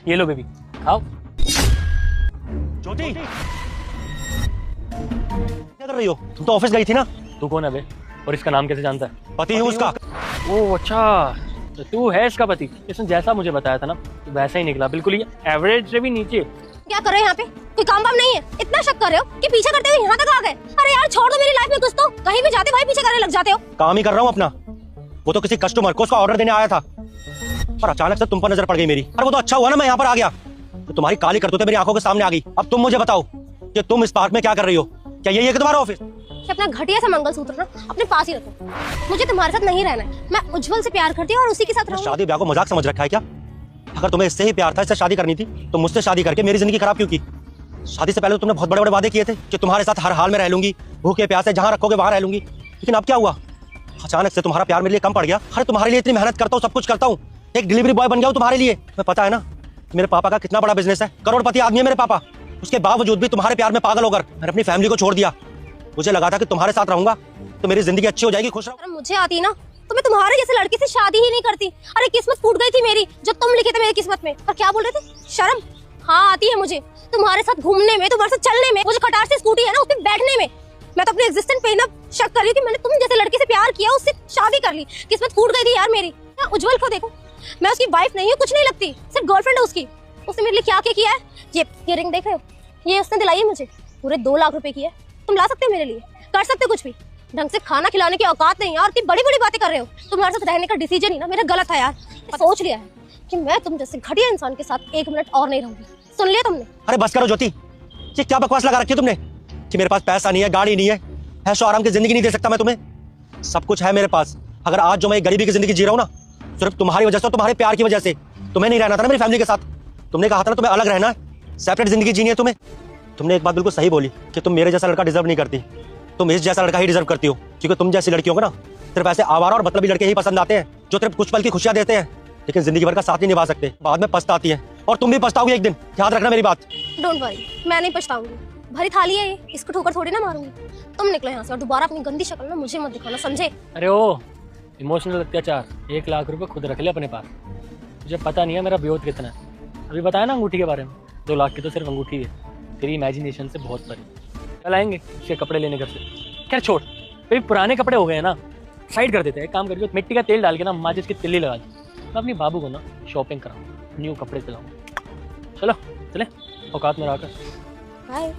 ये लो बेबी, खाओ। ज्योति, क्या कर रही हो? तुम तो ऑफिस गई थी ना? तू कौन है बे? और इसका नाम कैसे जानता है? पति हूँ उसका। ओह अच्छा, तो तू है इसका पति। इसने जैसा मुझे बताया था ना, तो वैसा ही निकला, बिल्कुल ही एवरेज से भी नीचे। क्या कर रहे हो यहाँ पे? कोई काम वाम नहीं है? इतना शक कर रहे हो कि पीछे करते हुए यहाँ तक आ गए? अरे यार छोड़ दो मेरी लाइफ में कुछ तो। कहीं भी जाते भाई पीछे करने लग जाते हो। काम ही कर रहा हूँ अपना। वो तो किसी कस्टमर को उसका ऑर्डर देने आया था और अचानक से तुम पर नजर पड़ गई मेरी। अरे वो तो अच्छा हुआ ना मैं यहाँ पर आ गया, तो तुम्हारी काली करतूतें मेरी आंखों के सामने आ गई। अब तुम मुझे बताओ कि तुम इस पार्क में क्या कर रही हो? क्या यही है कि तुम्हारा ऑफिस? अपना घटिया सा मंगलसूत्र ना अपने पास ही रखो। मुझे तुम्हारे साथ नहीं रहना है। मैं उज्जवल से प्यार करती हूँ और उसी के साथ रहूंगी। शादी ब्याह को मजाक समझ रखा है क्या? अगर तुम्हें इससे ही प्यार था, इससे शादी करनी थी, तो मुझसे शादी करके मेरी जिंदगी खराब क्यों की? शादी से पहले तो तुमने बहुत बड़े बड़े वादे किए थे कि तुम्हारे साथ हर हाल में रह लूंगी, भूखे प्यासे जहाँ रखोगे वहां रह लूंगी। लेकिन अब क्या हुआ? अचानक से तुम्हारा प्यार मेरे लिए कम पड़ गया। अरे तुम्हारे लिए इतनी मेहनत करता हूँ, सब कुछ करता हूँ, एक डिलीवरी बॉय बन गया हूँ तुम्हारे लिए। तुम्हें पता है ना मेरे पापा का कितना बड़ा बिजनेस है, करोड़पति आदमी है मेरे पापा। उसके बावजूद भी तुम्हारे प्यार में पागल होकर मैंने अपनी फैमिली को छोड़ दिया। मुझे लगा था कि तुम्हारे साथ रहूंगा तो मेरी जिंदगी अच्छी हो जाएगी, खुश रहूंगा। अगर मुझे आती ना तो मैं तुम्हारे जैसे लड़के से शादी ही नहीं करती। अरे किस्मत फूट गई थी मेरी जो तुम लिखे थे मेरी किस्मत में। और क्या बोल रहे थे? शर्म? हाँ आती है मुझे, तुम्हारे साथ घूमने में, तुम्हारे साथ चलने में। वो जो खटार से स्कूटी है ना उसमें बैठने में। मैं तो अपने एग्जिस्टेंस पे ना शक कर रही थी। मैंने तुम जैसे लड़के से प्यार किया, उससे शादी कर ली। किस्मत फूट गई थी यार मेरी। उज्जवल को देखो, मैं उसकी वाइफ नहीं हूँ, कुछ नहीं लगती, सिर्फ गर्लफ्रेंड है उसकी। उसने मेरे लिए क्या क्या किया है? ये रिंग देख रहे हो? ये उसने दिलाई है मुझे, पूरे 2 लाख रुपए की है। तुम ला सकते हो मेरे लिए? कर सकते हो कुछ भी? ढंग से खाना खिलाने की औकात नहीं है और इतनी बड़ी बड़ी बातें कर रहे हो। तुम्हारे साथ रहने का डिसीजन ही ना मेरा गलत है यार। सोच लिया है कि मैं तुम जैसे घटिया इंसान के साथ 1 मिनट और नहीं रहूंगी। सुन लिया तुमने? अरे बस करो ज्योति, ये क्या बकवास लगा रखी है तुमने कि मेरे पास पैसा नहीं है, गाड़ी नहीं है, ऐशो आराम की जिंदगी नहीं दे सकता मैं तुम्हें? सब कुछ है मेरे पास। अगर आज जो मैं गरीबी की जिंदगी जी रहा हूँ ना, सिर्फ तुम्हारी वजह से, तुम्हारे प्यार की वजह से। तुम्हें नहीं रहना था ना मेरी फैमिली के साथ। तुमने कहा था ना तुम्हें अलग रहना है, सेपरेट जिंदगी जीनी है तुम्हें। तुमने एक बात बिल्कुल सही बोली कि तुम मेरे जैसा लड़का डिजर्व नहीं करती, तुम इस जैसा लड़का ही डिजर्व करती हो। क्योंकि तुम जैसी लड़कियों को ना सिर्फ ऐसे आवारा और मतलबी लड़के ही पसंद आते हैं जो सिर्फ कुछ पल की खुशियां देते हैं लेकिन जिंदगी भर का साथ नहीं निभा सकते। बाद में पछताती है और तुम भी पछताओगे एक दिन, याद रखना मेरी बात। डोंट वरी, मैं नहीं पछताऊंगी। भरी थाली है ये, इसको ठोकर थोड़ी ना मारूंगी। तुम निकलो यहाँ से और दोबारा अपनी गंदी शक्ल ना मुझे मत दिखाना, समझे? अरे ओ इमोशनल अत्याचार, 1 लाख रुपए खुद रख ले अपने पास। मुझे पता नहीं है मेरा ब्योत कितना है। अभी बताया ना अंगूठी के बारे में, 2 लाख की तो सिर्फ अंगूठी है। तेरी इमेजिनेशन से बहुत परे। कल आएंगे इसके कपड़े लेने घर से। खैर छोड़, भाई पुराने कपड़े हो गए ना, साइड कर देते हैं। काम करके मिट्टी का तेल डाल के ना माचिस की तिल्ली लगा दी। मैं अपनी बाबू को ना शॉपिंग कराऊँ, न्यू कपड़े दिलाऊँ। चलो चले औकात में रहा कर। बाय।